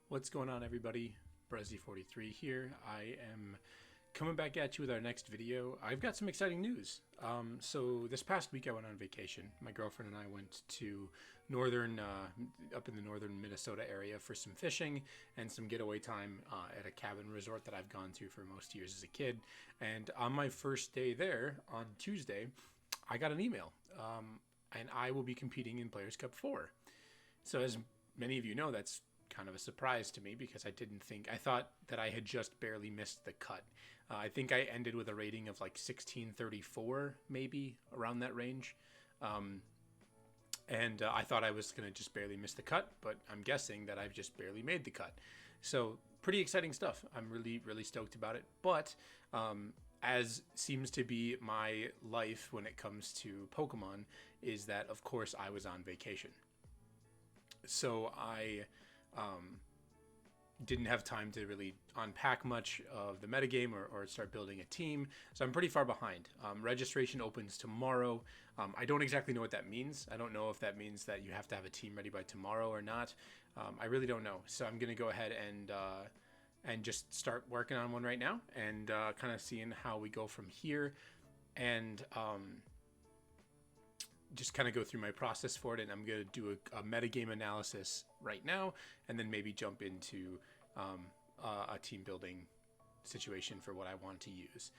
What's going on, everybody? Brezzy43 here. I am coming back at you with our next video. I've got some exciting news. So this past week I went on vacation. My girlfriend and I went to up in the northern Minnesota area for some fishing and some getaway time at a cabin resort that I've gone to for most years as a kid. And on my first day there, on Tuesday, I got an email. And I will be competing in Players Cup 4. So as many of you know, that's kind of a surprise to me because I thought that I had just barely missed the cut. I think I ended with a rating of like 1634, maybe around that range. And I thought I was going to just barely miss the cut, but I'm guessing that I've just barely made the cut. So pretty exciting stuff. I'm really, really stoked about it. But as seems to be my life when it comes to Pokemon, is that, of course, I was on vacation. So I didn't have time to really unpack much of the metagame or start building a team. So I'm pretty far behind. Registration opens tomorrow. I don't exactly know what that means. I don't know if that means that you have to have a team ready by tomorrow or not. I really don't know. So I'm going to go ahead and just start working on one right now and kind of seeing how we go from here. And just kind of go through my process for it, and I'm going to do a metagame analysis right now, and then maybe jump into a team building situation for what I want to use.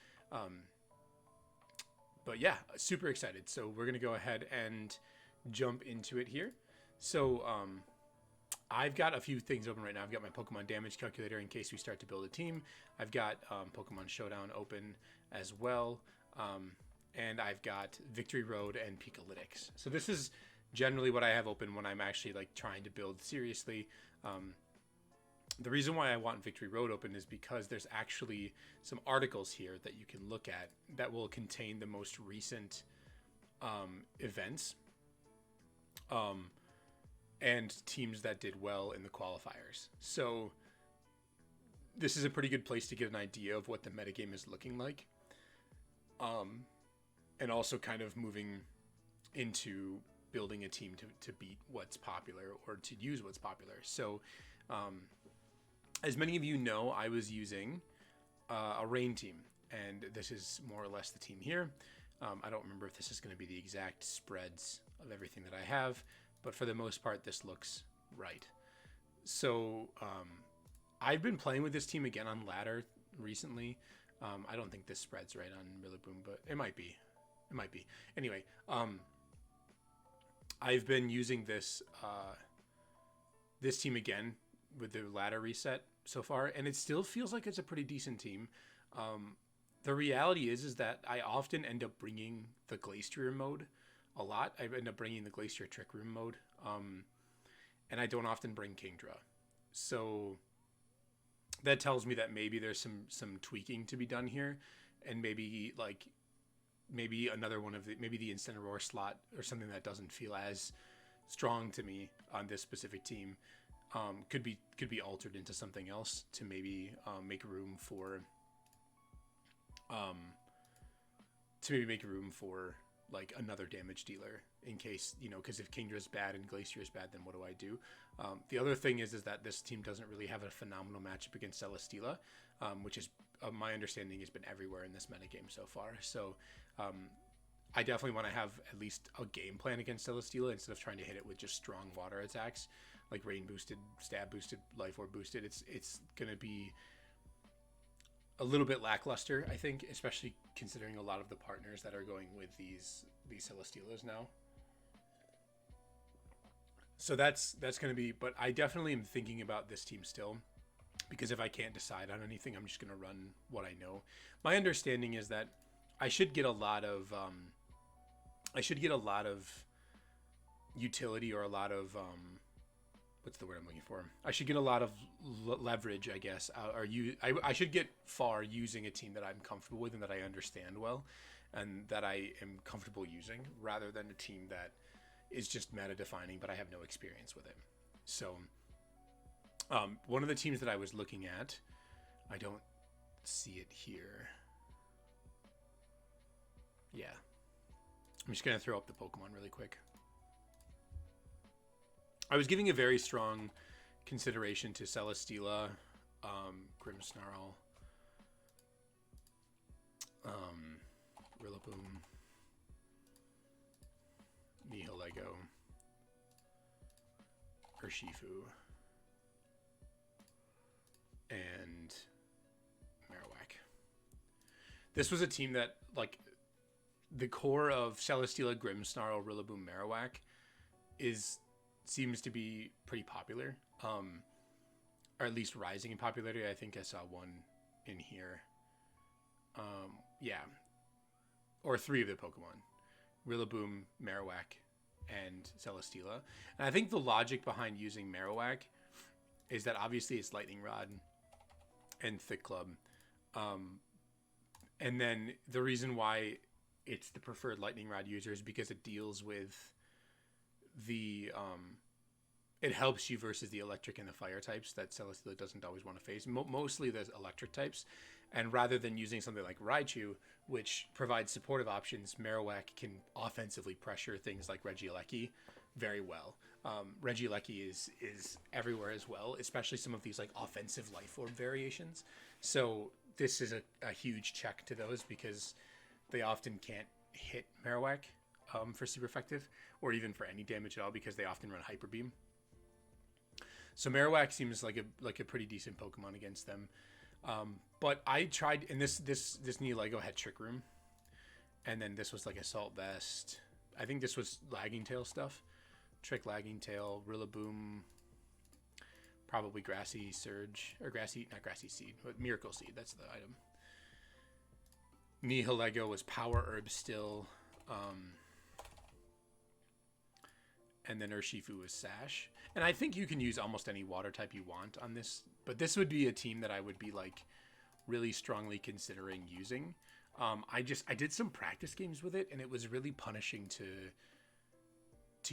But yeah, super excited. So we're going to go ahead and jump into it here. So I've got a few things open right now. I've got my Pokemon damage calculator in case we start to build a team. I've got Pokemon Showdown open as well. And I've got Victory Road and Pikalytics. So this is generally what I have open when I'm actually like trying to build seriously. The reason why I want Victory Road open is because there's actually some articles here that you can look at that will contain the most recent events and teams that did well in the qualifiers. So this is a pretty good place to get an idea of what the metagame is looking like. And also kind of moving into building a team to beat what's popular or to use what's popular. So as many of you know, I was using a rain team, and this is more or less the team here. I don't remember if this is going to be the exact spreads of everything that I have, but for the most part, this looks right. So I've been playing with this team again on ladder recently. I don't think this spreads right on Rillaboom, but it might be. It might be. Anyway, I've been using this team again with the ladder reset so far, and it still feels like it's a pretty decent team. The reality is that I often end up bringing the Glastrier mode a lot. I end up bringing the Glacier Trick Room mode, and I don't often bring Kingdra. So that tells me that maybe there's some tweaking to be done here, and maybe another one of maybe the Incineroar slot or something that doesn't feel as strong to me on this specific team could be altered into something else to maybe make room for like another damage dealer in case, because if Kingdra's bad and Glacier is bad, then what do I do? The other thing is that this team doesn't really have a phenomenal matchup against Celesteela, which is my understanding has been everywhere in this metagame so far. So I definitely want to have at least a game plan against Celesteela instead of trying to hit it with just strong water attacks like rain boosted, stab boosted, life orb boosted. It's going to be a little bit lackluster, I think, especially considering a lot of the partners that are going with these Celesteelas now. So that's going to be, but I definitely am thinking about this team still, because if I can't decide on anything, I'm just going to run what I know. My understanding is that I should get a lot of utility, or a lot of what's the word I'm looking for? I should get a lot of leverage, I guess, I should get far using a team that I'm comfortable with and that I understand well, and that I am comfortable using, rather than a team that is just meta defining, but I have no experience with it. So one of the teams that I was looking at, I don't see it here. Yeah. I'm just going to throw up the Pokemon really quick. I was giving a very strong consideration to Celesteela, Grimmsnarl, Rillaboom, Nihilego, Urshifu, and Marowak. This was a team that, like, the core of Celesteela, Grimmsnarl, Rillaboom, Marowak seems to be pretty popular, or at least rising in popularity. I think I saw one in here. Yeah, or three of the Pokemon: Rillaboom, Marowak, and Celesteela. And I think the logic behind using Marowak is that obviously it's Lightning Rod and Thick Club, and then the reason why it's the preferred Lightning Rod user is because it deals with the it helps you versus the electric and the fire types that Celesteela doesn't always want to face, mostly the electric types. And rather than using something like Raichu, which provides supportive options, Marowak can offensively pressure things like Regieleki very well. Regieleki is everywhere as well, especially some of these like offensive Life Orb variations. So this is a huge check to those, because they often can't hit Marowak for super effective, or even for any damage at all, because they often run Hyper Beam. So Marowak seems like a pretty decent Pokemon against them. But I tried, and this Nihilego had Trick Room, and then this was like Assault Vest. I think this was Lagging Tail stuff. Trick, Lagging Tail, Rillaboom, probably Grassy Surge, or not Grassy Seed, but Miracle Seed, that's the item. Nihilego was Power Herb still, and then Urshifu was Sash. And I think you can use almost any water type you want on this, but this would be a team that I would be like really strongly considering using. I did some practice games with it, and it was really punishing to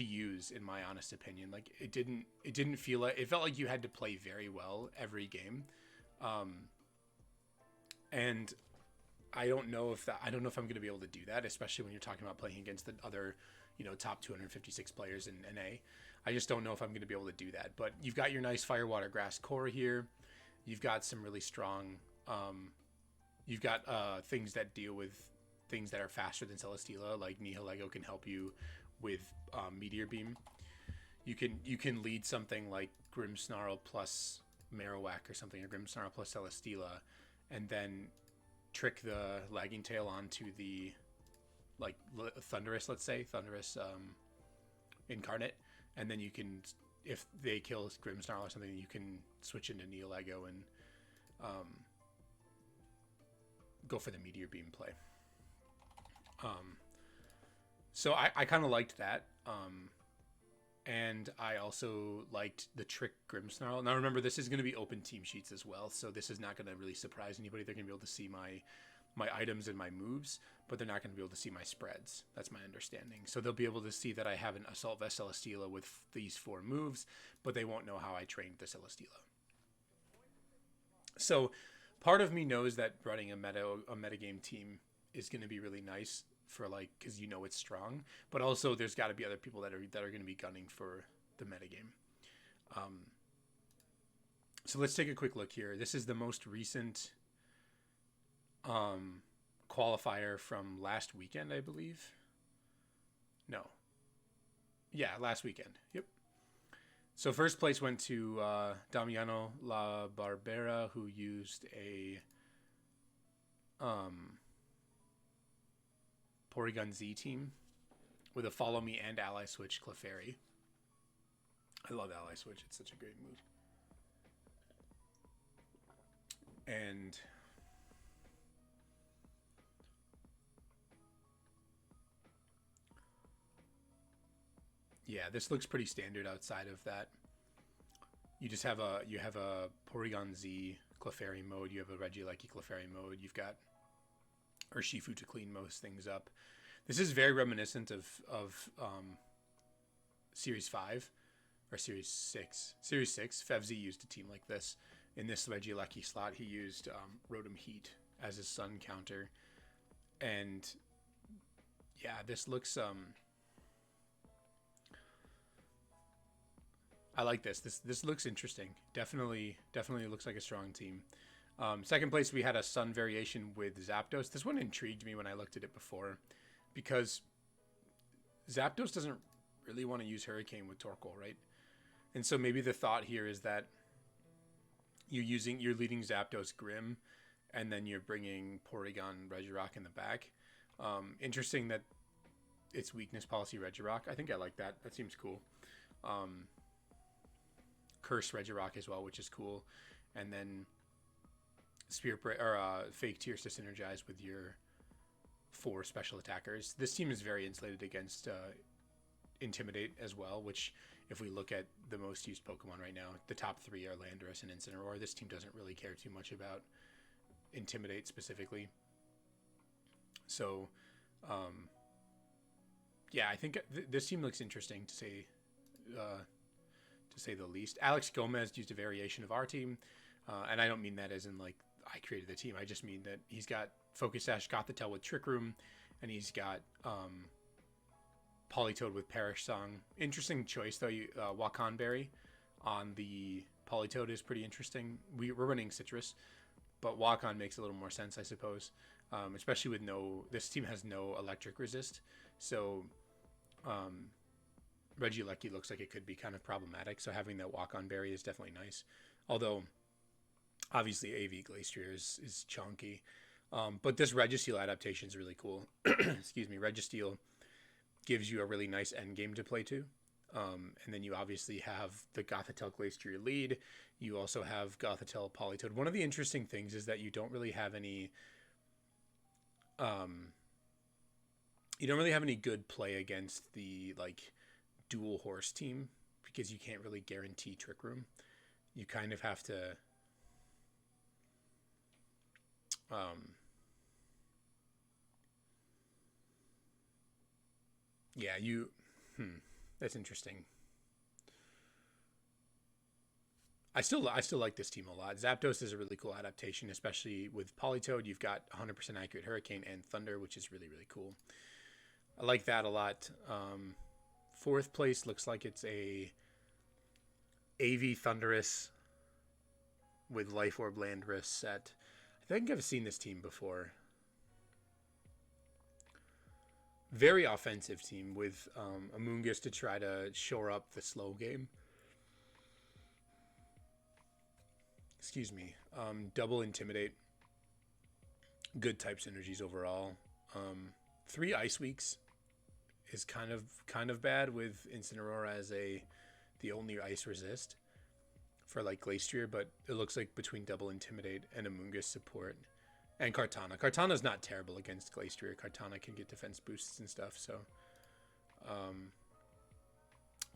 use, in my honest opinion. Like it didn't feel like, it felt like you had to play very well every game. And I don't know if I'm going to be able to do that, especially when you're talking about playing against the other, top 256 players in NA. I just don't know if I'm going to be able to do that. But you've got your nice Fire, Water, Grass core here. You've got some really strong, you've got things that deal with things that are faster than Celesteela, like Nihilego can help you with Meteor Beam. You can lead something like Grimmsnarl plus Marowak or something, or Grimmsnarl plus Celesteela, and then trick the Lagging Tail onto the like Thundurus, let's say Thundurus Incarnate, and then you can, if they kill Grimmsnarl or something, you can switch into Nihilego and go for the Meteor Beam play. So I kind of liked that, and I also liked the Trick Grimmsnarl. Now remember, this is going to be open team sheets as well, so this is not going to really surprise anybody. They're going to be able to see my items and my moves, but they're not going to be able to see my spreads. That's my understanding. So they'll be able to see that I have an Assault Vest Celesteela with these 4 moves, but they won't know how I trained the Celesteela. So part of me knows that running a metagame team is going to be really nice for, like, because it's strong, but also there's got to be other people that are going to be gunning for the metagame. So let's take a quick look here. This is the most recent qualifier from last weekend, I believe. No. Yeah, last weekend. Yep. So first place went to Damiano La Barbera, who used a Porygon Z team with a Follow Me and Ally Switch Clefairy. I love Ally Switch. It's such a great move. And yeah, this looks pretty standard outside of that. You just have a Porygon Z Clefairy mode. You have a Regieleki Clefairy mode. You've got Urshifu to clean most things up. This is very reminiscent of Series 5 or Series 6. Series 6, Fevzi used a team like this. In this Regieleki slot, he used Rotom Heat as his sun counter. And yeah, this looks I like this. This looks interesting. Definitely looks like a strong team. Second place, we had a Sun variation with Zapdos. This one intrigued me when I looked at it before, because Zapdos doesn't really want to use Hurricane with Torkoal, right? And so maybe the thought here is that you're leading Zapdos Grim, and then you're bringing Porygon Regirock in the back. Interesting that it's weakness policy Regirock. I think I like that. That seems cool. Curse Regirock as well, which is cool. And then Spirit or Fake Tears to synergize with your 4 special attackers. This team is very insulated against Intimidate as well, which if we look at the most used Pokemon right now, the top 3 are Landorus and Incineroar. This team doesn't really care too much about Intimidate specifically. So, yeah, I think this team looks interesting to say the least. Alex Gomez used a variation of our team, and I don't mean that as in like I created the team. I just mean that he's got Focus Sash, Gothitelle with Trick Room, and he's got Politoed with Perish Song. Interesting choice though. Wakanberry on the Politoed is pretty interesting. We're running Citrus, but Wakan makes a little more sense, I suppose. Especially with this team has no electric resist, so Regieleki looks like it could be kind of problematic. So having that Wakanberry is definitely nice. Although obviously AV Glastrier is chunky. But this Registeel adaptation is really cool. Excuse me. Registeel gives you a really nice end game to play to. And then you obviously have the Gothitelle Glastrier lead. You also have Gothitelle Politoed. One of the interesting things is that you don't really have any good play against the like dual horse team, because you can't really guarantee Trick Room. You kind of have to that's interesting. I still like this team a lot. Zapdos is a really cool adaptation, especially with Politoed. You've got 100% accurate Hurricane and Thunder, which is really, really cool. I like that a lot. Fourth place looks like it's a AV Thundurus with Life Orb Landorus set. I think I've seen this team before. Very offensive team with Amoonguss to try to shore up the slow game. Excuse me. Double Intimidate. Good type synergies overall. 3 Ice Weeks is kind of bad with Incineroar as the only ice resist for like Glastrier, but it looks like between Double Intimidate and Amoonguss support and Kartana. Kartana's not terrible against Glastrier. Kartana can get defense boosts and stuff, so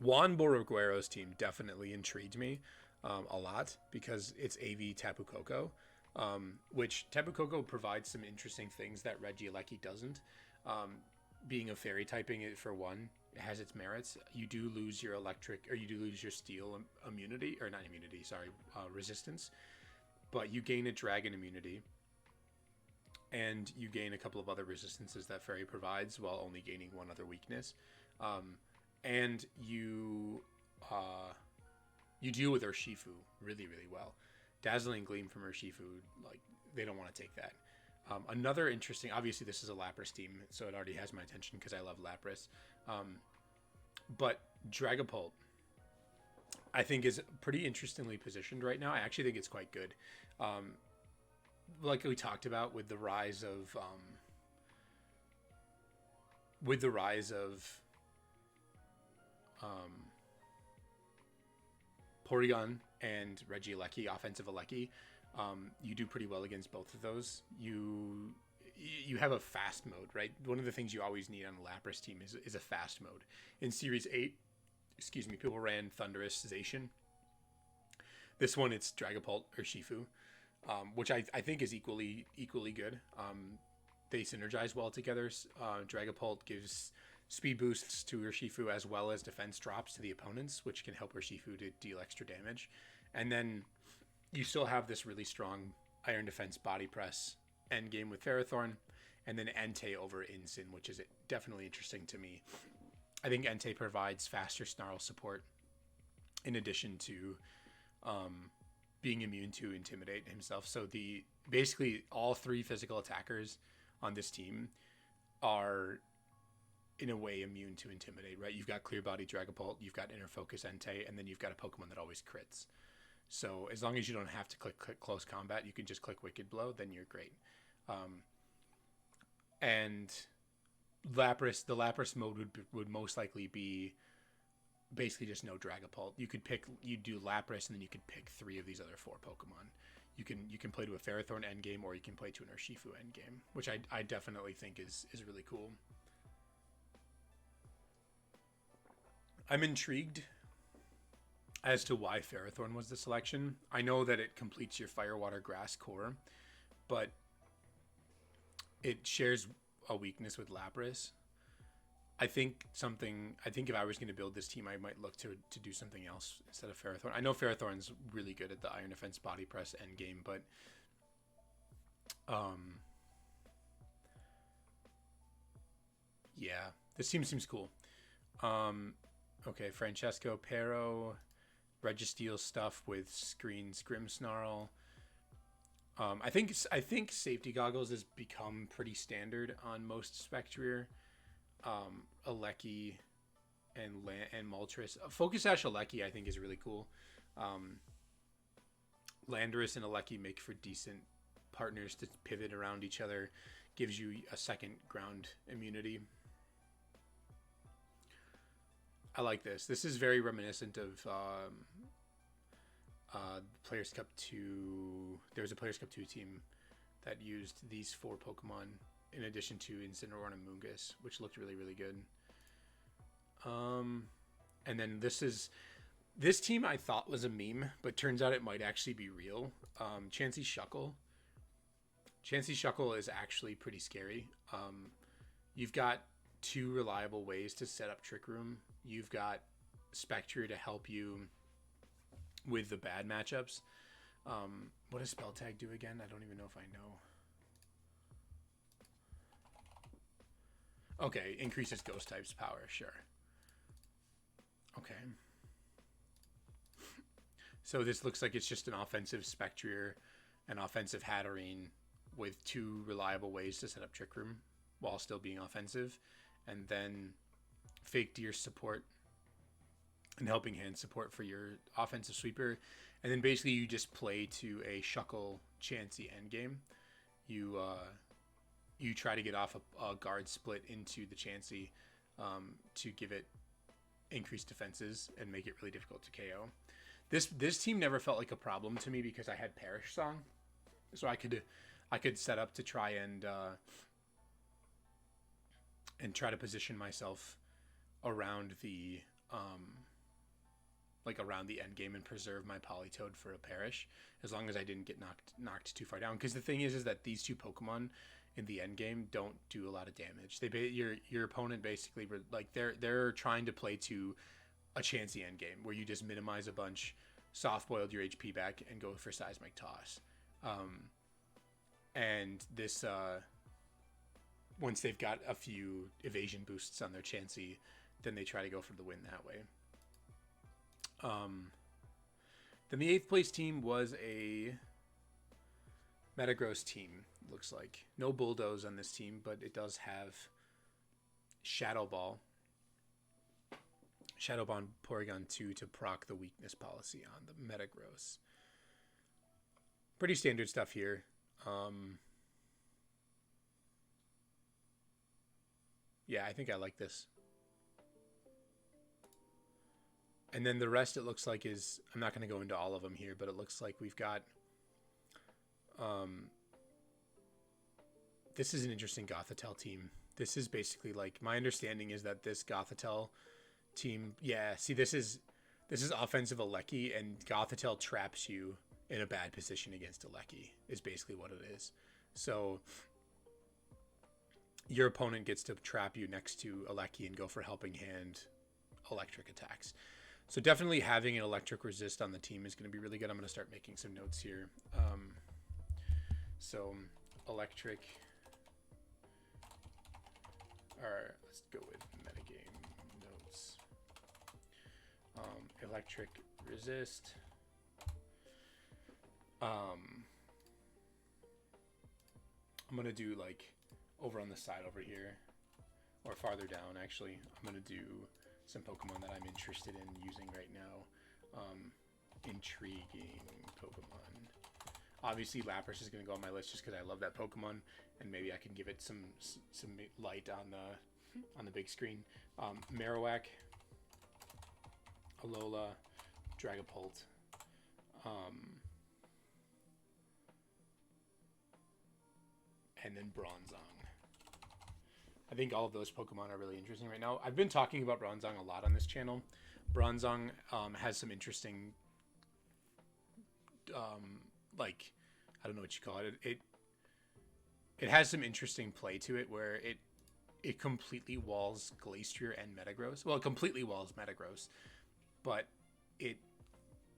Juan Boroguero's team definitely intrigued me a lot because it's AV Tapu Koko, which Tapu Koko provides some interesting things that Regieleki doesn't. Being a fairy typing, it for one, it has its merits. You do lose your electric, or you do lose your steel immunity, or not immunity, sorry, resistance, but you gain a dragon immunity, and you gain a couple of other resistances that fairy provides while only gaining one other weakness. And you deal with Urshifu really, really well. Dazzling Gleam from Urshifu, like, they don't want to take that. Another interesting, obviously this is a Lapras team, so it already has my attention because I love Lapras. But Dragapult, I think, is pretty interestingly positioned right now. I actually think it's quite good. Like we talked about with the rise of Porygon and Regieleki, offensive Aleki, you do pretty well against both of those. You have a fast mode, right? One of the things you always need on the Lapras team is a fast mode. In Series 8, people ran Thundurus Zacian. This one, it's Dragapult or Urshifu, which I think is equally good. They synergize well together. Dragapult gives speed boosts to Urshifu as well as defense drops to the opponents, which can help Urshifu to deal extra damage. And then you still have this really strong Iron Defense Body Press endgame with Ferrothorn, and then Entei over Incin, which is definitely interesting to me. I think Entei provides faster Snarl support in addition to being immune to Intimidate himself. So basically all 3 physical attackers on this team are in a way immune to Intimidate, right? You've got Clear Body Dragapult, you've got Inner Focus Entei, and then you've got a Pokemon that always crits. So as long as you don't have to click Close Combat, you can just click Wicked Blow, then you're great. And the Lapras mode would most likely be basically just no Dragapult. You do Lapras, and then you could pick 3 of these other 4 Pokemon. You can play to a Ferrothorn endgame, or you can play to an Urshifu endgame, which I definitely think is really cool. I'm intrigued as to why Ferrothorn was the selection. I know that it completes your Fire, Water, Grass core, but it shares a weakness with Lapras. I think if I was going to build this team, I might look to do something else instead of Ferrothorn. I know Ferrothorn's really good at the Iron Defense Body Press endgame, but yeah, this team seems cool. Okay, Francesco Pero, Registeel stuff with Screen's Grimmsnarl. I think Safety Goggles has become pretty standard on most Spectrier. Alecki and Moltres. Focus Sash Alecki I think is really cool. Landorus and Alecki make for decent partners to pivot around each other. Gives you a second ground immunity. I like this. This is very reminiscent of Players Cup 2. There was a Players Cup 2 team that used these 4 Pokemon in addition to Incineroar and Mungus, which looked really, really good. And then this team I thought was a meme, but turns out it might actually be real. Chansey Shuckle. Chansey Shuckle is actually pretty scary. You've got 2 reliable ways to set up Trick Room. You've got Spectre to help you with the bad matchups. What does Spell Tag do again? I don't even know if I know. Okay, increases Ghost type's power, sure. Okay. So this looks like it's just an offensive Spectrier, an offensive Hatterene with 2 reliable ways to set up Trick Room while still being offensive. And then Fake Deer support and Helping Hand support for your offensive sweeper. And then basically you just play to a Shuckle Chansey endgame. You try to get off a guard split into the Chansey to give it increased defenses and make it really difficult to KO. This team never felt like a problem to me because I had Perish Song, so I could set up to try and try to position myself around the around the end game and preserve my Politoed for a Perish, as long as I didn't get knocked too far down. Because the thing is that these 2 Pokemon in the end game don't do a lot of damage. Your opponent basically, like, they're trying to play to a Chansey end game where you just minimize a bunch, soft boiled your HP back, and go for Seismic Toss. And this once they've got a few evasion boosts on their Chansey, then they try to go for the win that way. Then the 8th place team was a Metagross team, looks like. No Bulldoze on this team, but it does have Shadow Ball. Shadow Ball Porygon 2 to proc the weakness policy on the Metagross. Pretty standard stuff here. Yeah, I think I like this. And then the rest, it looks like, is... I'm not going to go into all of them here, but it looks like we've got... this is an interesting Gothitelle team. This is basically, like... My understanding is that this Gothitelle team... Yeah, see, this is offensive Alecki, and Gothitelle traps you in a bad position against Alecki, is basically what it is. So... your opponent gets to trap you next to Alecki and go for Helping Hand electric attacks. So definitely having an electric resist on the team is going to be really good. I'm going to start making some notes here. So electric. All right, let's go with metagame notes. Electric resist. I'm gonna do like over on the side over here, or farther down actually. I'm gonna do some Pokemon that I'm interested in using right now. Intriguing Pokemon. Obviously Lapras is gonna go on my list just because I love that Pokemon, and maybe I can give it some light on the big screen. Marowak, Alola, Dragapult, and then Bronzong. I think all of those Pokemon are really interesting right now. I've been talking about Bronzong a lot on this channel. Bronzong has some interesting, like, I don't know what you call it. It has some interesting play to it where it completely walls Glastrier and Metagross. Well, it completely walls Metagross, but it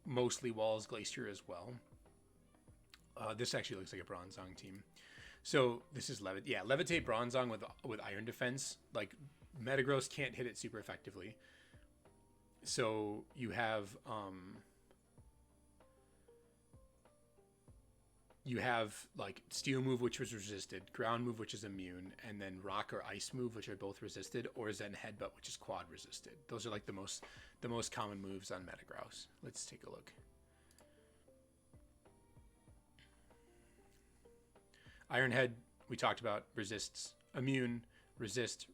mostly walls Glastrier as well. This actually looks like a Bronzong team. So this is Levitate Bronzong with Iron Defense. Like Metagross can't hit it super effectively. So you have like Steel move, which was resisted, Ground move, which is immune, and then Rock or Ice move, which are both resisted, or Zen Headbutt, which is quad resisted. Those are like the most common moves on Metagross. Let's take a look. Iron Head, we talked about, resists immune, resist.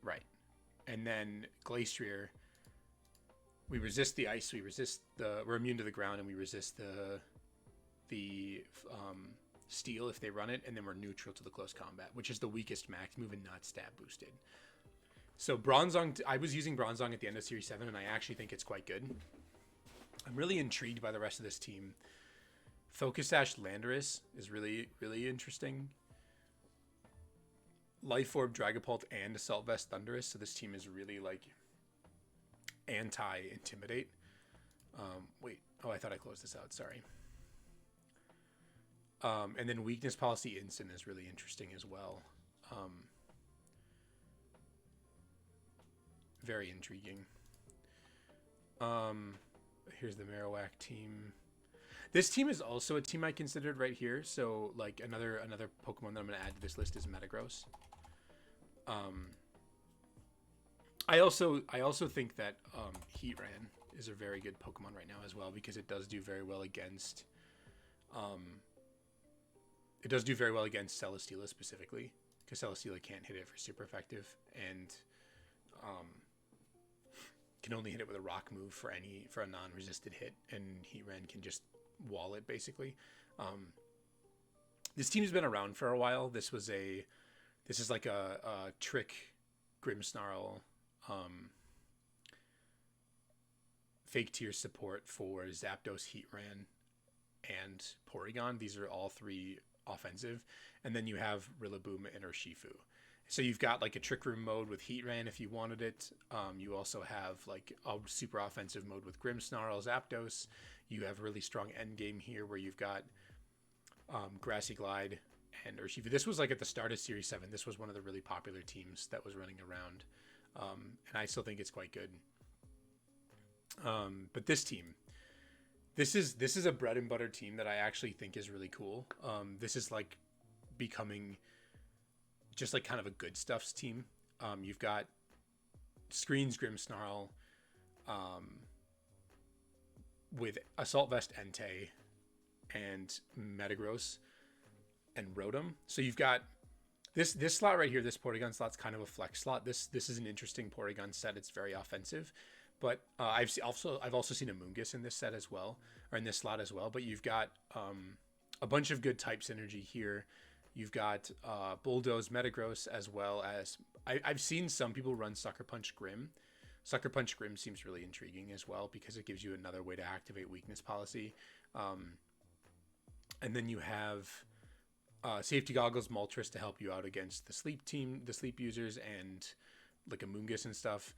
Right. And then Glastrier, we resist the ice, we're immune to the ground, and we resist the steel if they run it, and then we're neutral to the close combat, which is the weakest max move and not stab boosted. So Bronzong, I was using Bronzong at the end of Series 7, and I actually think it's quite good. I'm really intrigued by the rest of this team. Focus Sash Landorus is really, really interesting. Life Orb Dragapult and Assault Vest Thundurus, so this team is really like anti-intimidate. Wait, oh, I thought I closed this out, sorry. And then Weakness Policy Instant is really interesting as well. Very intriguing. Here's the Marowak team. This team is also a team I considered right here. So like another Pokemon that I'm going to add to this list is Metagross. I also think that Heatran is a very good Pokemon right now as well, because it does do very well against Celesteela specifically, because Celesteela can't hit it for super effective, and can only hit it with a rock move for a non-resisted hit, and Heatran can just wall it basically. This team's been around for a while. This is like a Trick Grimmsnarl fake tier support for Zapdos, Heatran, and Porygon. These are all three offensive, and then you have Rillaboom and Urshifu. So you've got like a Trick Room mode with Heatran if you wanted it. You also have like a super offensive mode with Grimmsnarl, Zapdos. You have a really strong end game here where you've got Grassy Glide and Urshifu. This was like at the start of Series 7. This was one of the really popular teams that was running around. And I still think it's quite good. But this team, this is a bread and butter team that I actually think is really cool. This is like becoming just like kind of a good stuffs team. You've got Screens Grimmsnarl, with Assault Vest Entei and Metagross and Rotom. So you've got this slot right here. This Porygon slot's kind of a flex slot. This is an interesting Porygon set. It's very offensive, but I've also seen a Mungus in this set as well, or in this slot as well. But you've got a bunch of good type synergy here. You've got Bulldoze Metagross, as well as I've seen some people run Sucker Punch Grim. Sucker Punch Grim seems really intriguing as well, because it gives you another way to activate Weakness Policy. And then you have Safety Goggles Moltres to help you out against the sleep users, and like a Mungus and stuff.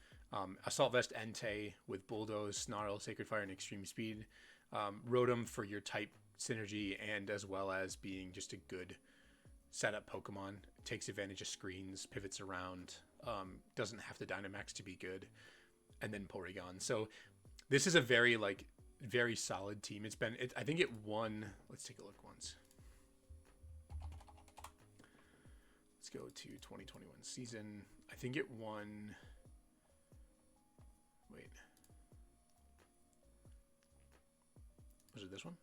Assault Vest Entei with Bulldoze, Snarl, Sacred Fire, and Extreme Speed. Rotom for your type synergy, and as well as being just a good setup Pokemon. It takes advantage of screens, pivots around, Doesn't have to Dynamax to be good, and then Porygon. So this is a very very solid team. I think it won. Let's take a look once. Let's go to 2021 season. I think it won. Wait. Was it this one?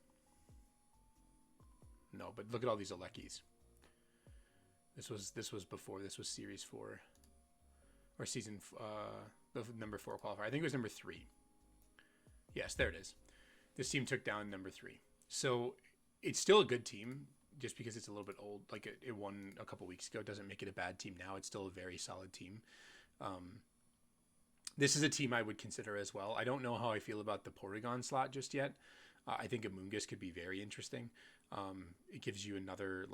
No, but look at all these Alekis. This was before. This was Series 4 or season the number 4 qualifier. I think it was number 3. Yes, there it is. This team took down number 3. So it's still a good team. Just because it's a little bit old, like it won a couple weeks ago, doesn't make it a bad team now. It's still a very solid team. This is a team I would consider as well. I don't know how I feel about the Porygon slot just yet. I think Amoonguss could be very interesting. It gives you another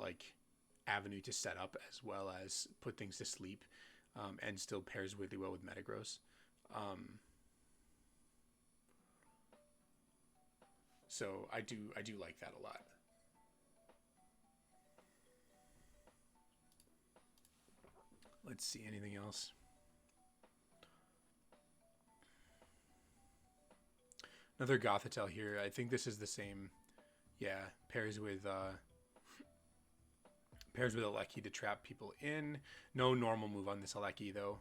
avenue to set up as well as put things to sleep, and still pairs really well with Metagross. So I do like that a lot. Let's see, anything else? Another Gothitelle here. I think this is the same. Yeah, pairs with Aleki to trap people in. No normal move on this Aleki though.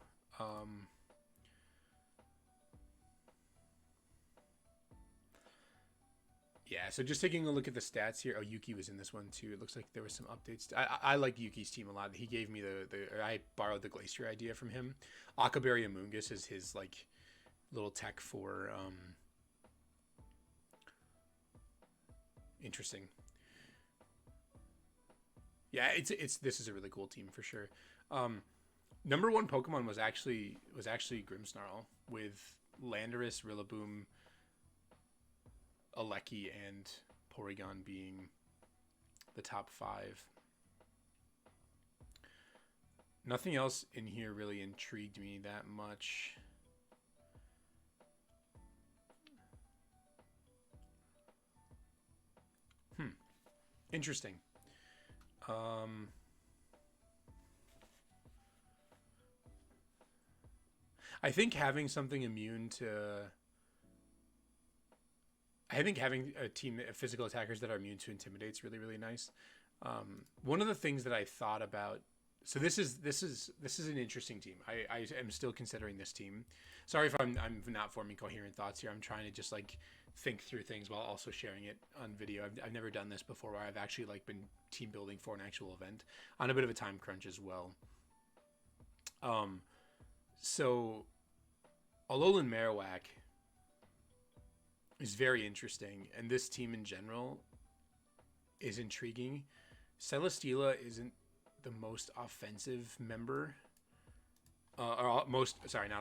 Yeah, so just taking a look at the stats here. Oh, Yuki was in this one too. It looks like there was some updates. I like Yuki's team a lot. He gave me I borrowed the Glacier idea from him. Akaberry Amoonguss is his little tech for interesting. Yeah, this is a really cool team for sure. Number 1 Pokemon was actually Grimmsnarl with Landorus, Rillaboom, Aleki, and Porygon being the top 5. Nothing else in here really intrigued me that much. Interesting. I think having something immune to... I think having a team of physical attackers that are immune to Intimidate is really, really nice. One of the things that I thought about... So this is an interesting team. I am still considering this team. Sorry if I'm not forming coherent thoughts here. I'm trying to just think through things while also sharing it on video. I've never done this before where I've actually been team building for an actual event on a bit of a time crunch as well. So Alolan Marowak is very interesting, and this team in general is intriguing. Celesteela isn't the most offensive member, not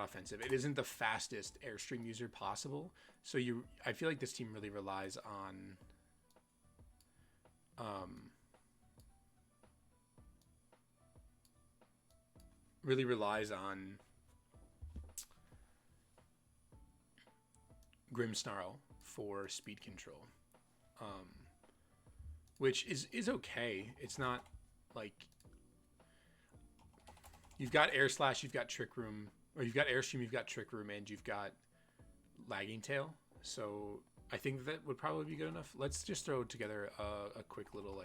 offensive. It isn't the fastest Airstream user possible. So I feel like this team really relies on Grimmsnarl for speed control, which is okay. It's not you've got Air Slash, you've got Trick Room, or you've got Airstream, you've got Trick Room, and you've got Lagging Tail. So I think that would probably be good enough. Let's just throw together a quick little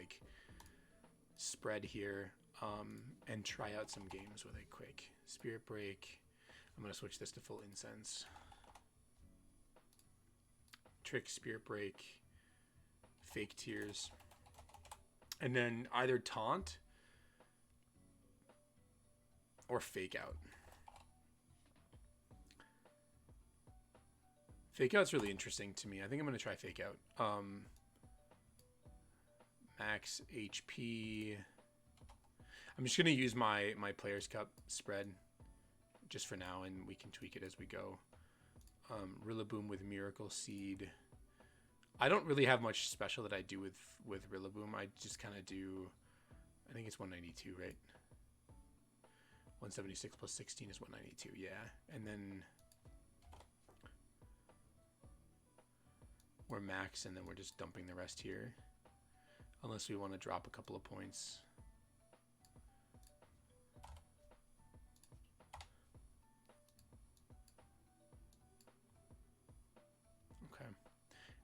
spread here, and try out some games with a quick Spirit Break. I'm gonna switch this to full Incense. Trick, Spirit Break, Fake Tears, and then either Taunt or Fake Out. Fake Out's really interesting to me. I think I'm going to try Fake Out. Max HP. I'm just going to use my Players' Cup spread just for now, and we can tweak it as we go. Rillaboom with Miracle Seed. I don't really have much special that I do with Rillaboom. I just kind of do, I think it's 192, right? 176 plus 16 is 192, yeah. And then we're max, and then we're just dumping the rest here. Unless we want to drop a couple of points.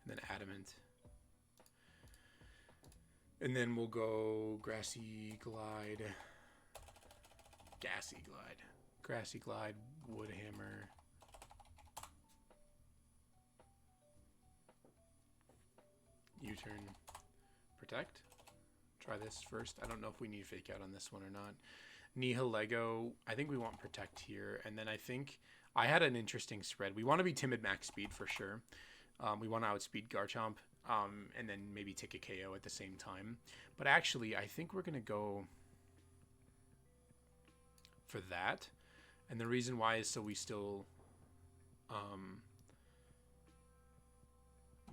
and then Adamant. And then we'll go Grassy Glide, Gassy Glide, Grassy Glide, Woodhammer, U-turn, Protect. Try this first. I don't know if we need Fake Out on this one or not. Nihilego, I think we want Protect here. And then I think I had an interesting spread. We want to be Timid max speed for sure. We want to outspeed Garchomp. And then maybe take a KO at the same time. But actually, I think we're going to go for that. And the reason why is so we still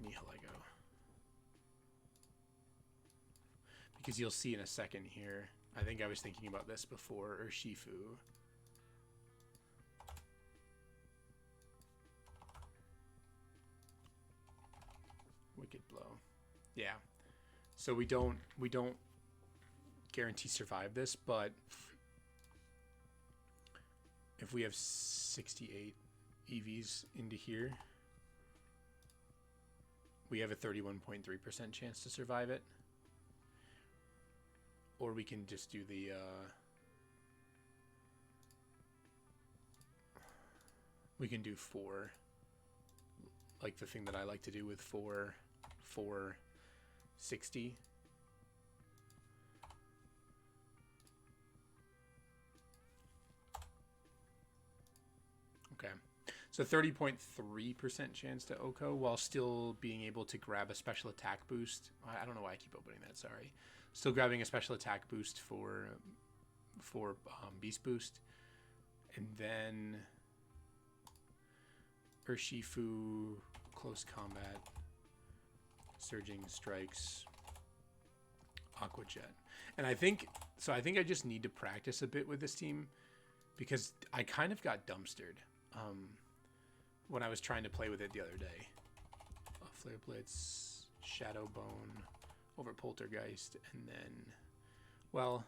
Nihilego. Because you'll see in a second here. I think I was thinking about this before, Urshifu. Wicked Blow. Yeah. So we don't guarantee survive this, but if we have 68 EVs into here, we have a 31.3% chance to survive it. Or we can just do the we can do 4, like the thing that I like to do with 460. Okay, so 30.3% chance to OHKO while still being able to grab a special attack boost. I don't know why I keep opening that, sorry. Still grabbing a special attack boost for Beast Boost. And then Urshifu, Close Combat, Surging Strikes, Aqua Jet. And I think I just need to practice a bit with this team because I kind of got dumpstered when I was trying to play with it the other day. Flare Blitz, Shadow Bone, over Poltergeist, and then, well,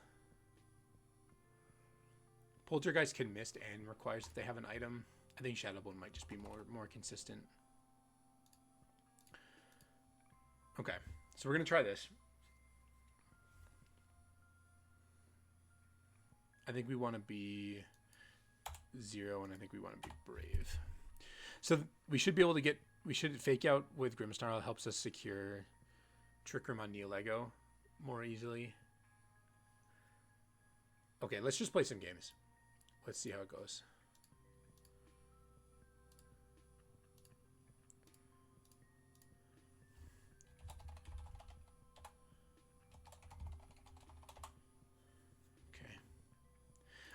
Poltergeist can miss and requires that they have an item. I think Shadow Bone might just be more consistent. Okay, so we're gonna try this. I think we want to be 0, and I think we want to be Brave. So we should be able to get. We should Fake Out with Grimmsnarl. Helps us secure Trick Room on Nihilego more easily. Okay, let's just play some games. Let's see how it goes. Okay.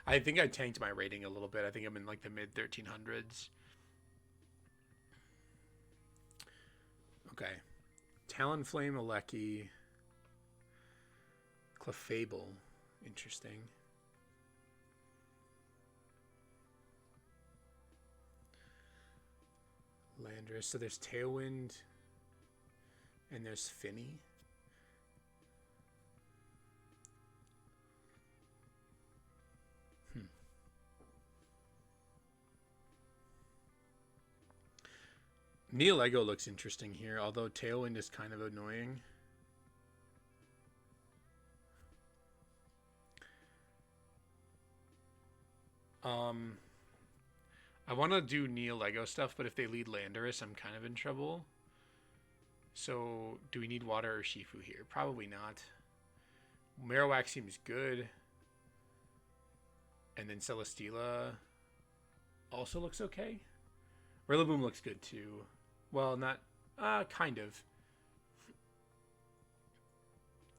I think I tanked my rating a little bit. I think I'm in like the mid 1300s. Okay. Talonflame, Alecki, Clefable, interesting. Landorus, so there's Tailwind, and there's Finny. Nihilego looks interesting here, although Tailwind is kind of annoying. I want to do Nihilego stuff, but if they lead Landorus, I'm kind of in trouble. So, do we need Water or Shifu here? Probably not. Marowak seems good. And then Celesteela also looks okay. Rillaboom looks good too. Well, not... kind of.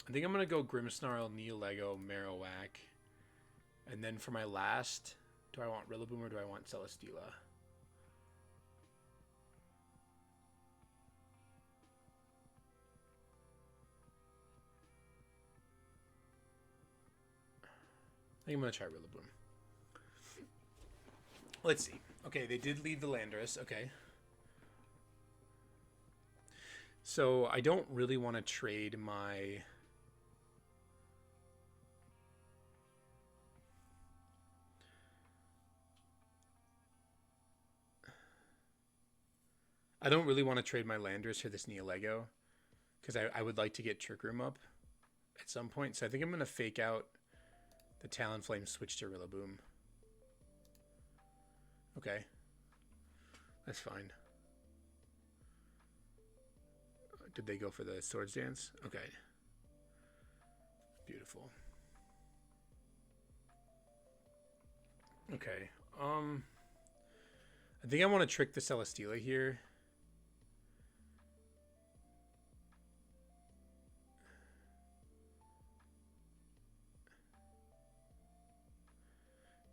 I think I'm going to go Grimmsnarl, Nihilego, Marowak. And then for my last... Do I want Rillaboom or do I want Celesteela? I think I'm going to try Rillaboom. Let's see. Okay, they did lead the Landorus. Okay. So I don't really want to trade my... I don't really want to trade my Landers for this Neolego because I would like to get Trick Room up at some point. So I think I'm going to fake out the Talonflame, switch to Rillaboom. Okay. That's fine. Did they go for the Swords Dance? Okay. Beautiful. Okay. I think I want to trick the Celesteela here.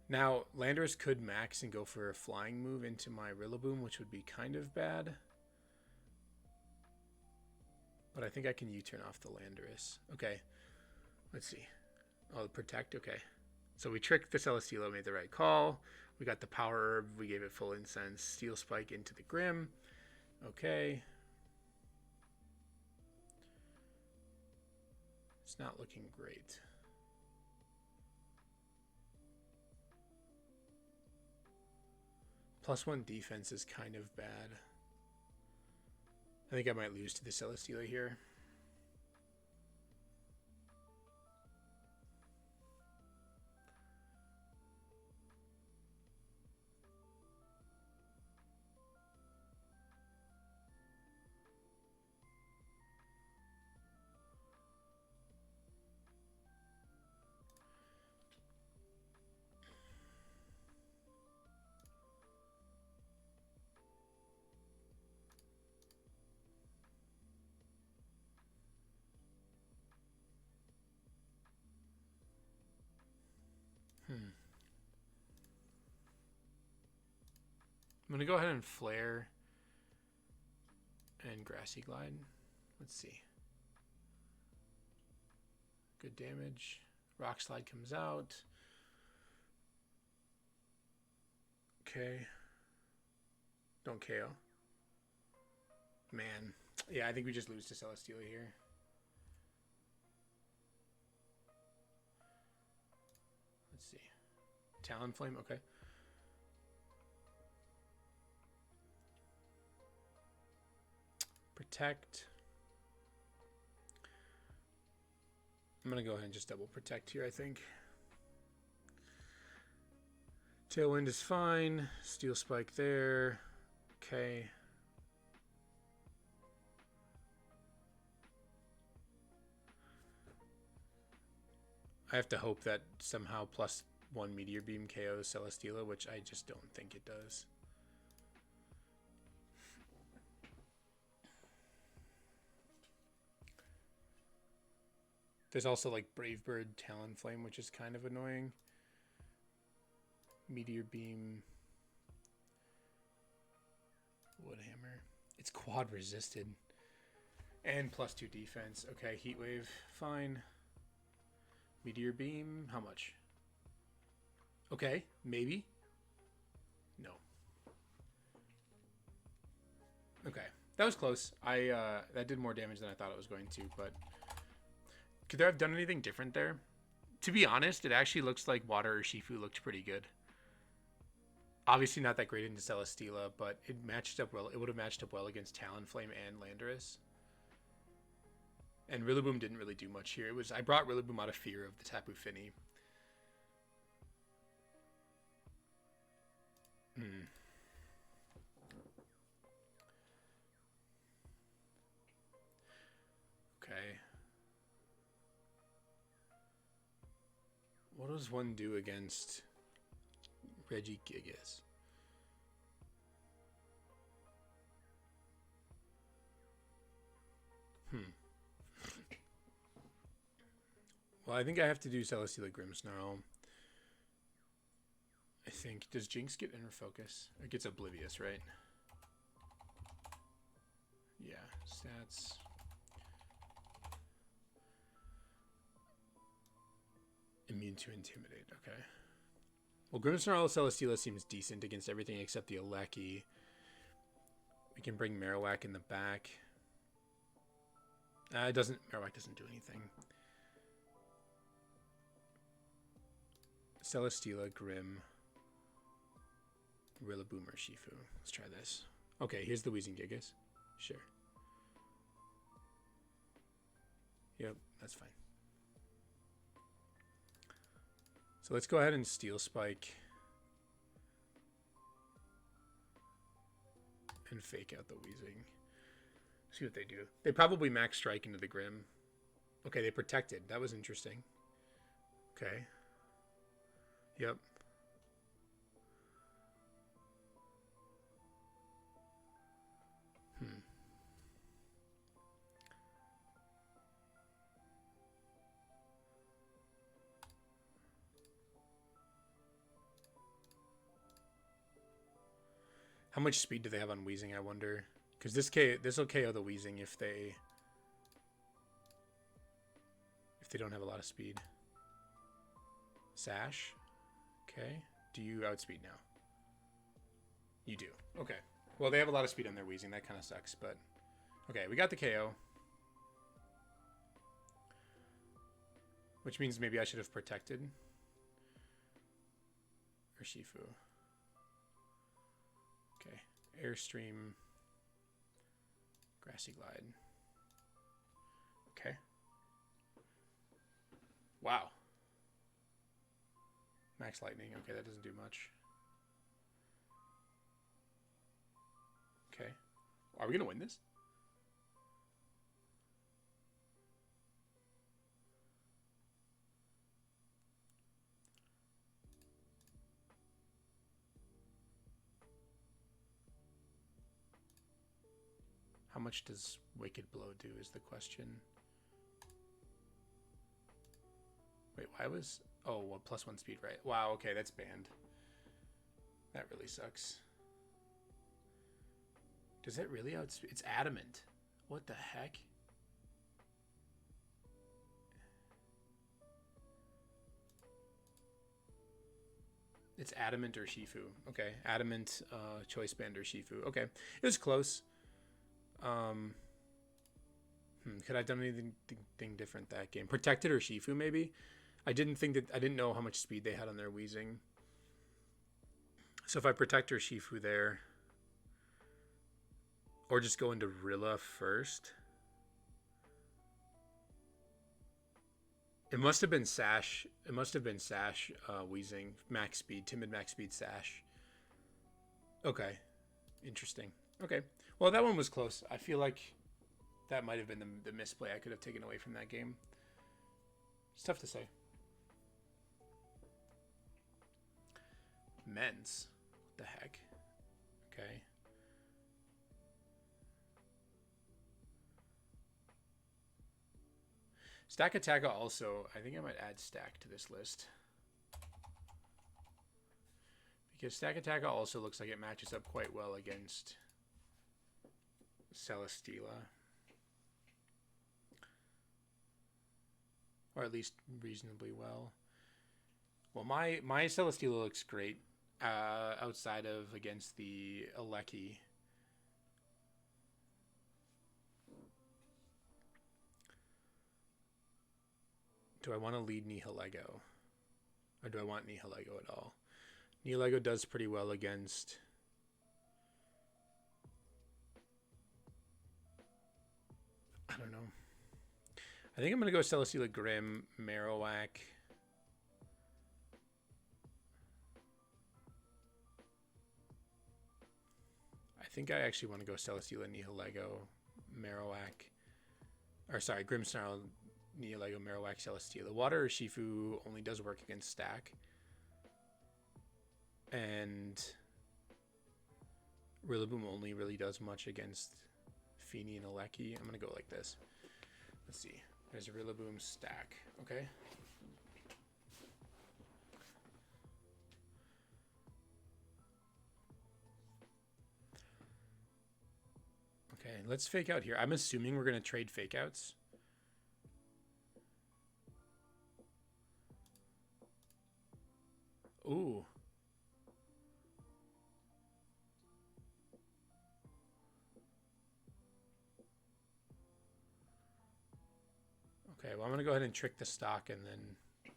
Now, Landorus could max and go for a flying move into my Rillaboom, which would be kind of bad. But I think I can U-turn off the Landorus. Okay. Let's see. Oh, protect. Okay. So we tricked the Celesteela, made the right call. We got the Power Herb. We gave it full incense. Steel Spike into the Grim. Okay. It's not looking great. +1 defense is kind of bad. I think I might lose to the Celesteela here. I'm going to go ahead and Flare and Grassy Glide. Let's see. Good damage. Rock Slide comes out. Okay. Don't KO. Man. Yeah, I think we just lose to Celesteela here. Let's see. Talonflame, okay. Protect. I'm going to go ahead and just double protect here, I think. Tailwind is fine. Steel Spike there. Okay. I have to hope that somehow +1 Meteor Beam KOs Celesteela, which I just don't think it does. There's also like Brave Bird, Talonflame, which is kind of annoying. Meteor Beam, Woodhammer. It's quad resisted. And +2 defense. Okay, Heat Wave, fine. Meteor Beam, how much? Okay, maybe. No. Okay, that was close. That did more damage than I thought it was going to, but could there have done anything different there? To be honest, it actually looks like Water Urshifu looked pretty good. Obviously not that great into Celesteela, but it matched up well. It would have matched up well against Talonflame and Landorus. And Rillaboom didn't really do much here. I brought Rillaboom out of fear of the Tapu Fini. Okay. What does one do against Regigigas? Well, I think I have to do Celesteela Grimmsnarl. I think. Does Jinx get Inner Focus? It gets Oblivious, right? Yeah. Stats. Immune to Intimidate. Okay. Well, Grimmsnarl Celesteela seems decent against everything except the Aleki. We can bring Marowak in the back. Marowak doesn't do anything. Celesteela, Grim, Rillaboom, Urshifu. Let's try this. Okay, here's the Wheezing Gigas. Sure. Yep, that's fine. So let's go ahead and Steel Spike. And fake out the Wheezing. See what they do. They probably max strike into the Grim. Okay, they protected. That was interesting. Okay. Yep. How much speed do they have on Wheezing, I wonder? Because this will KO the Wheezing if they don't have a lot of speed. Sash. Okay. Do you outspeed now? You do. Okay. Well, they have a lot of speed on their Wheezing. That kind of sucks, but... Okay, we got the KO. Which means maybe I should have protected. Or Shifu. Okay. Airstream. Grassy Glide. Okay. Wow. Max Lightning. Okay, that doesn't do much. Okay. Are we going to win this? How much does Wicked Blow do is the question. Wait, why was... Oh, well, +1 speed, right? Wow, okay, that's banned. That really sucks. Does it really outspeed? It's Adamant. What the heck? It's Adamant or Shifu. Okay, Adamant, Choice Band or Shifu. Okay, it was close. Could I have done anything different that game? Protected or Shifu, maybe? I didn't know how much speed they had on their Wheezing. So if I protect or Shifu there, or just go into Rilla first. It must have been Sash. It must have been Sash Wheezing. Max speed. Timid max speed Sash. Okay. Interesting. Okay. Well, that one was close. I feel like that might have been the misplay I could have taken away from that game. It's tough to say. Men's. What the heck? Okay. Stack Attacker also, I think I might add Stack to this list. Because Stack Attacker also looks like it matches up quite well against Celesteela. Or at least reasonably well. Well, my Celesteela looks great outside of against the Aleki. Do I want to lead Nihilego? Or do I want Nihilego at all? Nihilego does pretty well against... I don't know. I think I'm going to go Celesteela Grim, Marowak. I think I actually want to go Celesteela Nihilego, Marowak. Or sorry, Grimmsnarl, Nihilego, Marowak, Celesteela. Water or Shifu only does work against Stack. And Rillaboom only really does much against Feeny and Aleki. I'm going to go like this. Let's see. There's a Rillaboom Stack. Okay. Okay, let's fake out here. I'm assuming we're going to trade fake outs. Ooh. Okay, well, I'm going to go ahead and trick the stock and then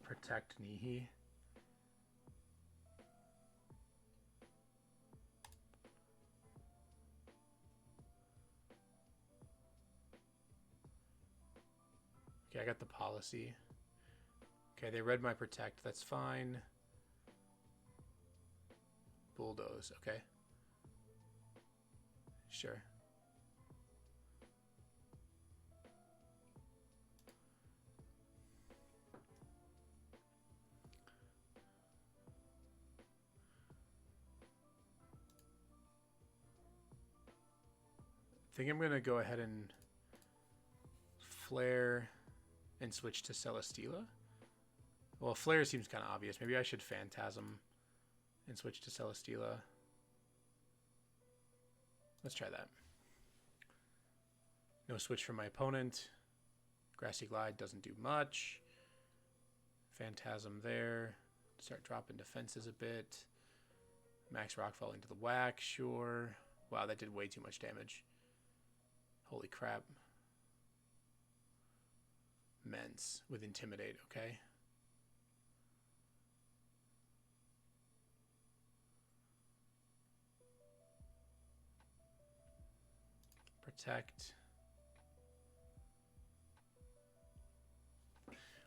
protect Nihi. Okay, I got the policy. Okay, they read my protect. That's fine. Bulldoze. Okay. Sure. I think I'm going to go ahead and flare and switch to Celesteela. Well, flare seems kind of obvious. Maybe I should Phantasm and switch to Celesteela. Let's try that. No switch from my opponent. Grassy Glide doesn't do much. Phantasm there. Start dropping defenses a bit. Max Rockfall into the whack, sure. Wow, that did way too much damage. Holy crap. Mence with Intimidate, okay. Protect.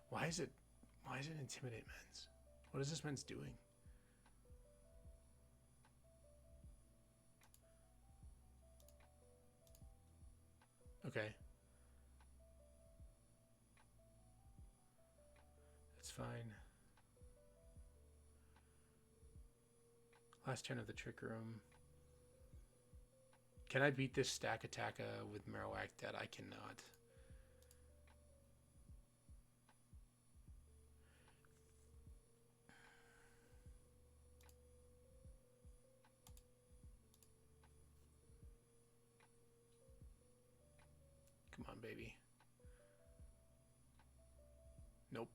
Why is it Intimidate Mence? What is this Mence doing? Okay. That's fine. Last turn of the Trick Room. Can I beat this Stack Attacka with Marowak Dead? I cannot. Come on, baby. Nope.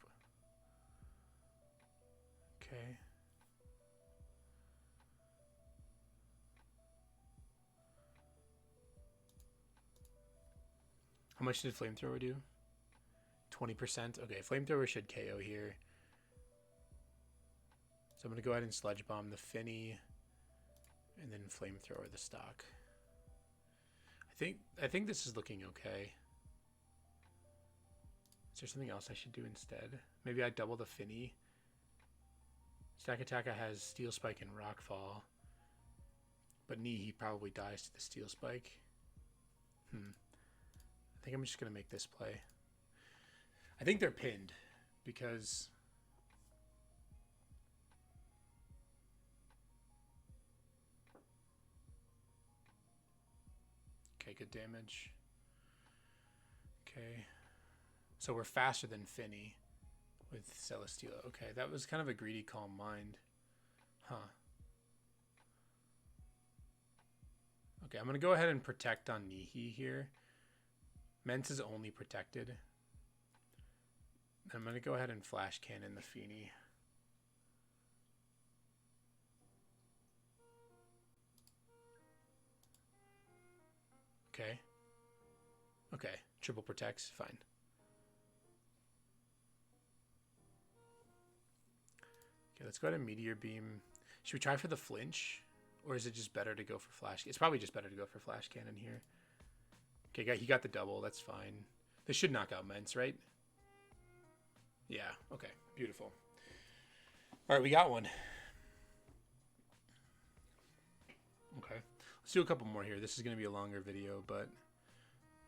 Okay. How much did Flamethrower do? 20%? Okay, Flamethrower should KO here. So I'm going to go ahead and Sludge Bomb the Finny and then Flamethrower the stock. I think this is looking okay. Is there something else I should do instead? Maybe I double the Finny. Stack Attacka has Steel Spike and Rockfall. But he probably dies to the Steel Spike. I think I'm just going to make this play. I think they're pinned because... Okay, good damage. Okay. So we're faster than Finny with Celesteela. Okay, that was kind of a greedy Calm Mind. Huh. Okay, I'm going to go ahead and protect on Nihi here. Mence is only protected. I'm going to go ahead and Flash Cannon the Feeny. Okay. Okay, triple protects, fine. Okay, let's go ahead and Meteor Beam. Should we try for the flinch? Or is it just better to go for Flash? It's probably just better to go for Flash Cannon here. Okay, he got the double. That's fine. This should knock out Mence, right? Yeah, okay. Beautiful. All right, we got one. Okay. Let's do a couple more here. This is going to be a longer video, but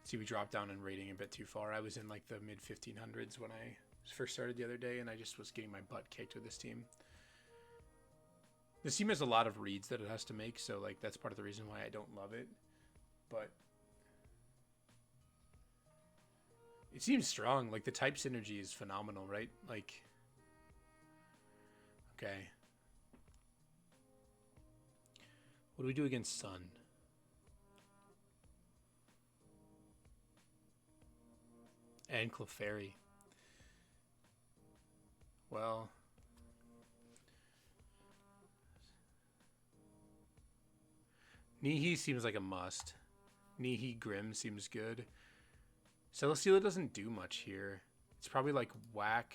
see, we dropped down in rating a bit too far. I was in like the mid-1500s when I first started the other day, and I just was getting my butt kicked with this team. This team has a lot of reads that it has to make, so like that's part of the reason why I don't love it. But it seems strong. Like the type synergy is phenomenal, right? Like, okay. What do we do against Sun? And Clefairy. Well, Nihi seems like a must. Nihi Grim seems good. Celesteela doesn't do much here. It's probably like Whack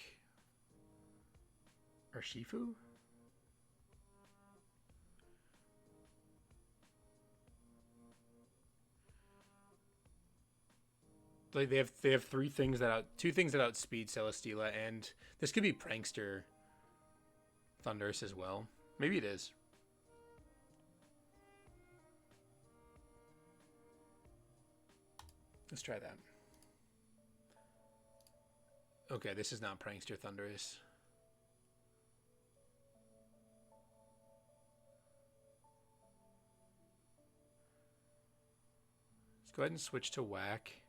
or Shifu. Like they have two things that outspeed Celesteela, and this could be Prankster Thundurus as well. Maybe it is. Let's try that. Okay, this is not Prankster Thundurus. Let's go ahead and switch to Whack.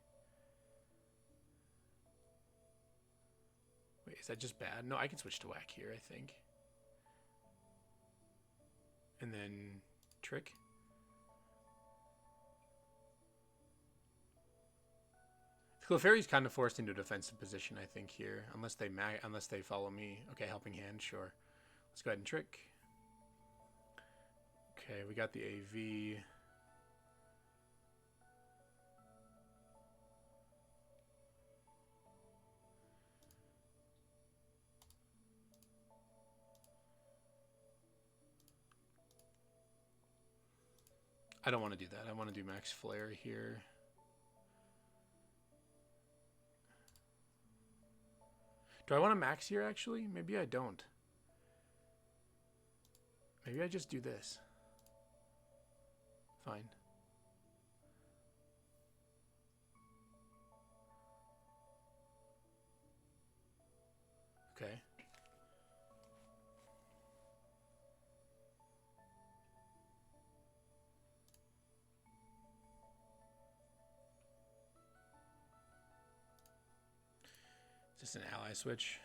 Wait, is that just bad? No, I can switch to Whack here, I think. And then Trick. Clefairy's kind of forced into a defensive position, I think, here. Unless they follow me. Okay, Helping Hand, sure. Let's go ahead and Trick. Okay, we got the AV. I don't want to do that. I want to do Max Flare here. Do I want to max here, actually? Maybe I don't. Maybe I just do this. Fine. Okay. Is this an ally switch?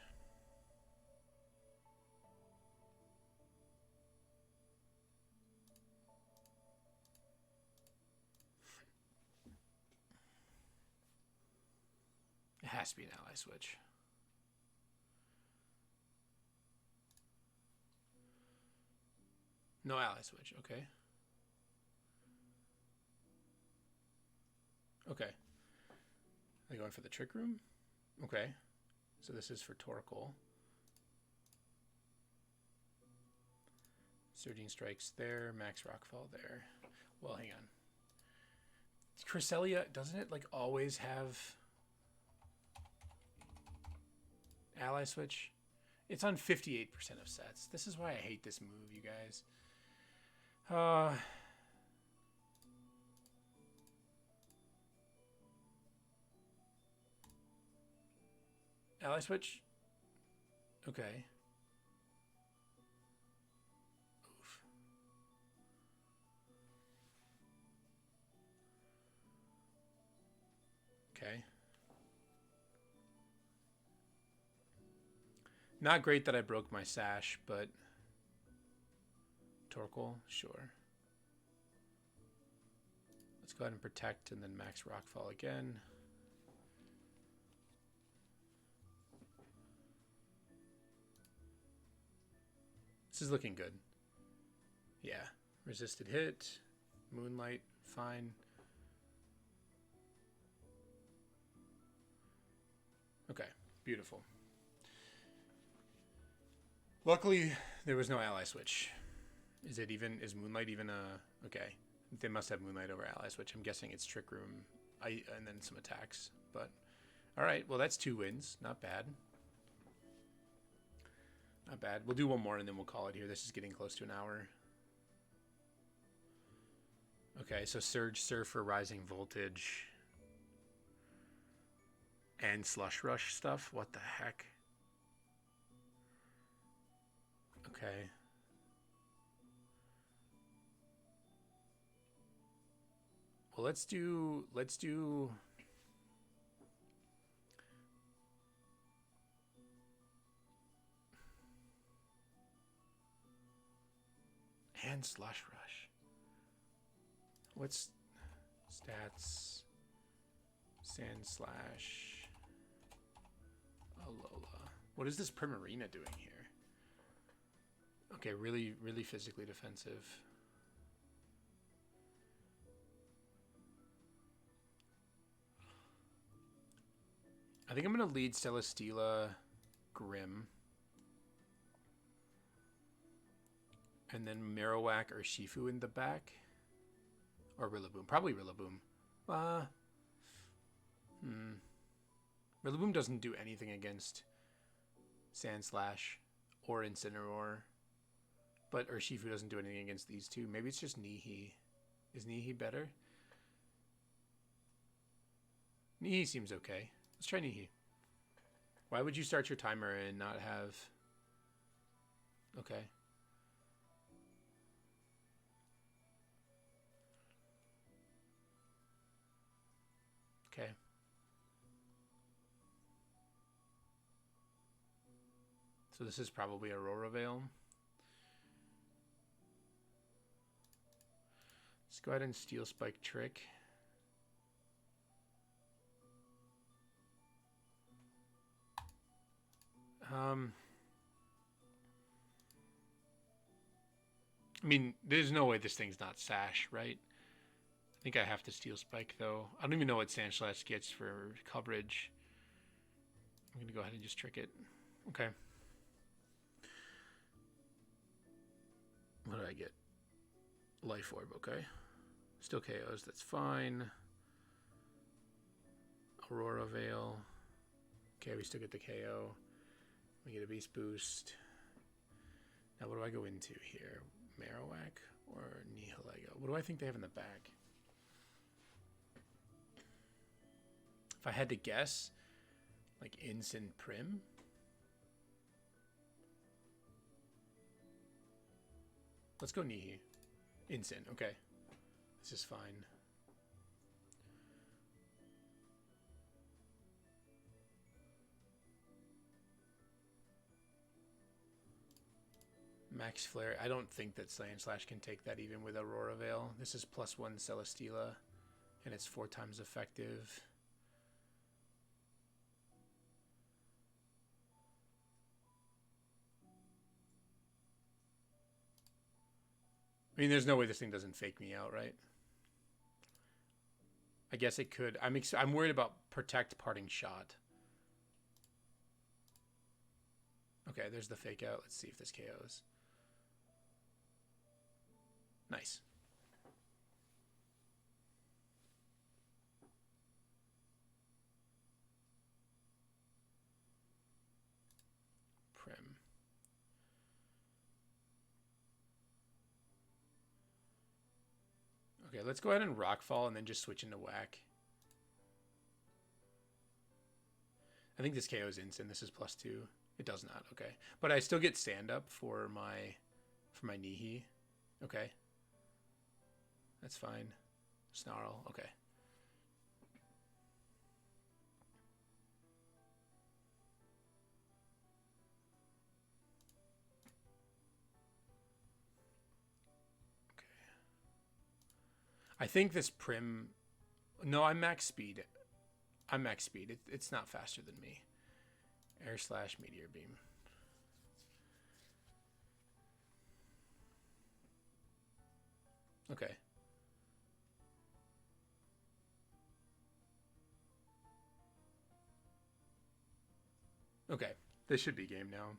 It has to be an ally switch. No ally switch, okay. Okay. Are they going for the Trick Room? Okay. So this is for Torkoal. Surging Strikes there, Max Rockfall there. Well, hang on. Cresselia, doesn't it like always have ally switch? It's on 58% of sets. This is why I hate this move, you guys. Ally switch? Okay. Oof. Okay. Not great that I broke my sash, but Torkoal, sure. Let's go ahead and protect and then Max Rockfall again. This is looking good. Yeah. Resisted hit. Moonlight. Fine. Okay. Beautiful. Luckily, there was no ally switch. Is Moonlight even a... Okay. They must have Moonlight over ally switch. I'm guessing it's Trick Room. And then some attacks. But, alright. Well, that's 2 wins. Not bad. Not bad. We'll do one more and then we'll call it here. This is getting close to an hour. Okay, so Surge Surfer, Rising Voltage, and Slush Rush stuff. What the heck? Okay. Well, let's do and Slush Rush. What's stats? Sandslash. Alola. What is this Primarina doing here? Okay, really, really physically defensive. I think I'm going to lead Celesteela Grim. And then Marowak or Shifu in the back. Or Rillaboom. Probably Rillaboom. Rillaboom doesn't do anything against Sandslash or Incineroar. But Urshifu doesn't do anything against these two. Maybe it's just Nihi. Is Nihi better? Nihi seems okay. Let's try Nihi. Why would you start your timer and not have... Okay. Okay. So this is probably Aurora Veil. Let's go ahead and Steel Spike Trick. I mean, there's no way this thing's not Sash, right? I think I have to Steel Spike, though. I don't even know what Sandslash gets for coverage. I'm going to go ahead and just trick it. Okay. What do I get? Life Orb, okay. Still KOs, that's fine. Aurora Veil. Okay, we still get the KO. We get a Beast Boost. Now, what do I go into here? Marowak or Nihilego? What do I think they have in the back? If I had to guess, like Incin Prim? Let's go Nihi. Incin, okay. This is fine. Max Flare. I don't think that Sandslash can take that even with Aurora Veil. This is +1 Celesteela, and it's 4 times effective. I mean, there's no way this thing doesn't fake me out, right? I guess it could. I'm worried about Protect Parting Shot. Okay, there's the fake out. Let's see if this KOs. Nice. Prim. Okay, let's go ahead and Rockfall and then just switch into Whack. I think this KO's Incin. This is +2. It does not. Okay, but I still get Stand Up for my Nihi. Okay, that's fine. Snarl. Okay. I think this Prim... No, I'm max speed. I'm max speed. It's not faster than me. Air Slash, Meteor Beam. Okay. Okay. This should be game now.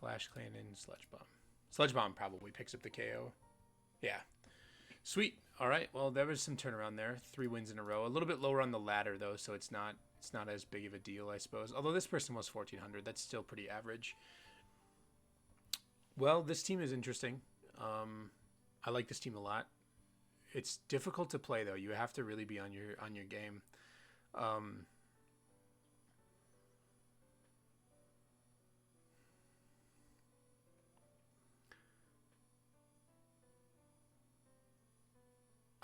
Flash Cannon, Sludge Bomb. Sludge Bomb probably picks up the KO. Yeah. Sweet. All right. Well, there was some turnaround there. 3 wins in a row. A little bit lower on the ladder though, so it's not as big of a deal, I suppose. Although this person was 1400, that's still pretty average. Well, this team is interesting. I like this team a lot. It's difficult to play though. You have to really be on your game.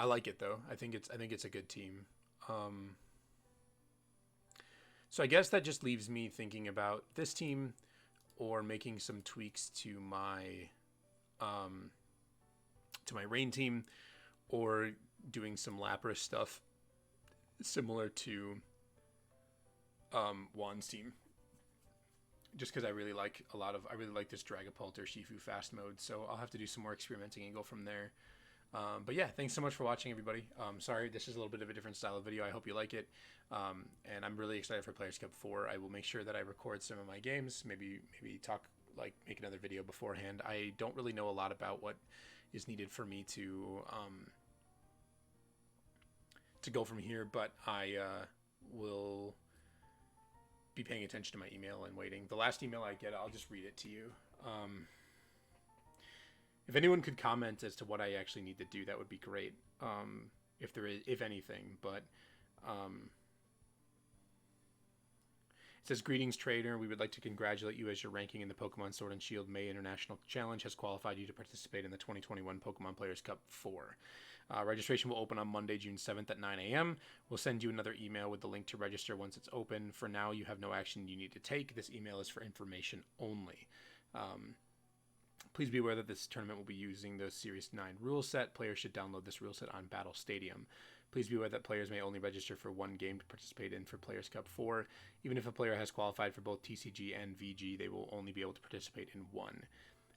I like it though. I think it's a good team. So I guess that just leaves me thinking about this team or making some tweaks to my Rain team, or doing some Lapras stuff similar to Juan's team. Just because I really like this Dragapult or Shifu fast mode, so I'll have to do some more experimenting and go from there. But yeah, thanks so much for watching, everybody. Sorry, this is a little bit of a different style of video. I hope you like it. And I'm really excited for Players Cup 4. I will make sure that I record some of my games, maybe talk, like make another video beforehand. I don't really know a lot about what is needed for me to to go from here, but I will be paying attention to my email and waiting. The last email I get, I'll just read it to you. If anyone could comment as to what I actually need to do, that would be great. If there is, if anything, but it says, greetings, trader. We would like to congratulate you as your ranking in the Pokemon Sword and Shield May International Challenge has qualified you to participate in the 2021 Pokemon Players Cup 4. Registration will open on Monday, June 7th at 9 a.m. We'll send you another email with the link to register once it's open. For now, you have no action you need to take. This email is for information only. Please be aware that this tournament will be using the Series 9 rule set. Players should download this rule set on Battle Stadium. Please be aware that players may only register for one game to participate in for Players Cup 4. Even if a player has qualified for both TCG and VG, they will only be able to participate in one.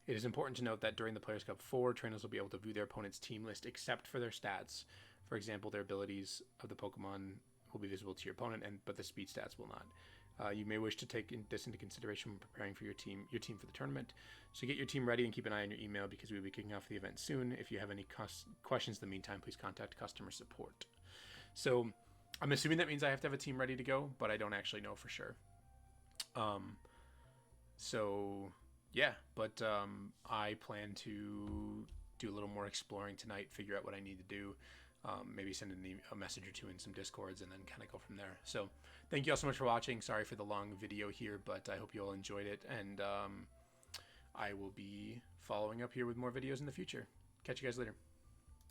It is important to note that during the Players Cup 4, trainers will be able to view their opponent's team list except for their stats. For example, their abilities of the Pokemon will be visible to your opponent, but the speed stats will not. You may wish to take this into consideration when preparing for your team for the tournament. So get your team ready and keep an eye on your email because we will be kicking off the event soon. If you have any questions in the meantime, please contact customer support. So I'm assuming that means I have to have a team ready to go, but I don't actually know for sure. So yeah, but I plan to do a little more exploring tonight, figure out what I need to do. Maybe send a message or two in some Discords and then kind of go from there. So thank you all so much for watching. Sorry for the long video here, but I hope you all enjoyed it. And I will be following up here with more videos in the future. Catch you guys later.